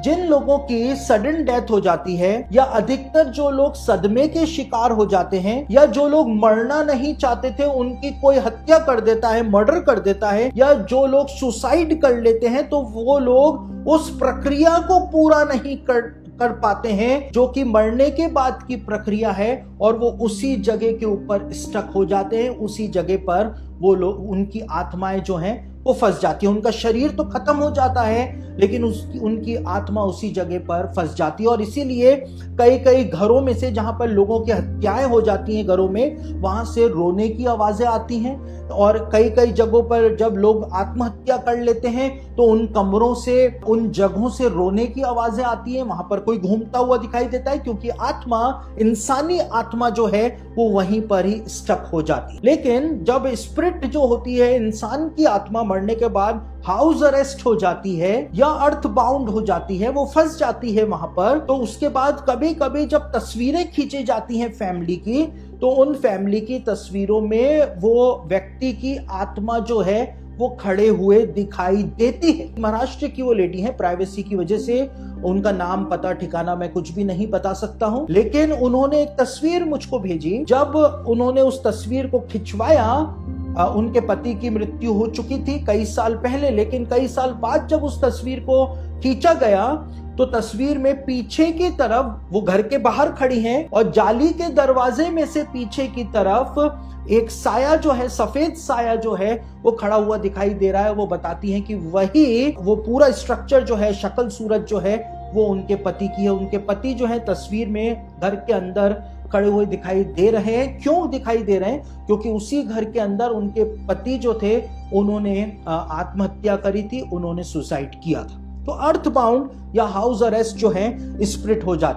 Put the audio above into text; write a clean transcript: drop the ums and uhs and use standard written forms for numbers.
जिन लोगों की sudden death हो जाती है, या अधिकतर जो लोग सदमे के शिकार हो जाते हैं, या जो लोग मरना नहीं चाहते थे उनकी कोई हत्या कर देता है, मर्डर कर देता है, या जो लोग सुसाइड कर लेते हैं, तो वो लोग उस प्रक्रिया को पूरा नहीं कर पाते हैं जो कि मरने के बाद की प्रक्रिया है, और वो उसी जगह के ऊपर स्टक हो जाते हैं। उसी जगह पर वो लोग, उनकी आत्माएं जो हैं वो फंस जाती है। उनका शरीर तो खत्म हो जाता है लेकिन उनकी आत्मा उसी जगह पर फंस जाती है। और इसीलिए कई कई घरों में से, जहां पर लोगों की हत्याएं हो जाती हैं घरों में, वहां से रोने की आवाजें आती हैं। और कई कई जगहों पर जब लोग आत्महत्या कर लेते हैं तो उन कमरों से, उन जगहों से रोने की आवाजें आती हैं। वहां पर कोई घूमता हुआ दिखाई देता है, क्योंकि आत्मा, इंसानी आत्मा जो है वो वहीं पर ही स्टक हो जाती है। लेकिन जब स्पिरिट जो होती है, इंसान की आत्मा मरने के बाद हाउस अरेस्ट हो जाती है या अर्थ बाउंड हो जाती है, वो फंस जाती है वहां पर, तो उसके बाद कभी कभी जब तस्वीरें खींची जाती हैं फैमिली की, तो उन फैमिली की तस्वीरों में वो व्यक्ति की आत्मा जो है वो खड़े हुए दिखाई देती है। महाराष्ट्र की वो लेडी है, प्राइवेसी की वजह से उनका नाम, पता, ठिकाना मैं कुछ भी नहीं बता सकता हूं, लेकिन उन्होंने एक तस्वीर मुझको भेजी। जब उन्होंने उस तस्वीर को खिंचवाया, उनके पति की मृत्यु हो चुकी थी कई साल पहले, लेकिन कई साल बाद जब उस तस्वीर को खींचा गया तो तस्वीर में पीछे की तरफ वो घर के बाहर खड़ी हैं और जाली के दरवाजे में से पीछे की तरफ एक साया जो है, सफेद साया जो है वो खड़ा हुआ दिखाई दे रहा है। वो बताती हैं कि वही, वो पूरा स्ट्रक्चर जो है, शक्ल सूरत जो है वो उनके पति की है। उनके पति जो है तस्वीर में घर के अंदर खड़े हुए दिखाई दे रहे हैं। क्यों दिखाई दे रहे हैं? क्योंकि उसी घर के अंदर उनके पति जो थे उन्होंने आत्महत्या करी थी, उन्होंने सुसाइड किया था। तो अर्थ बाउंड या हाउस अरेस्ट जो है स्प्लिट हो जाती है।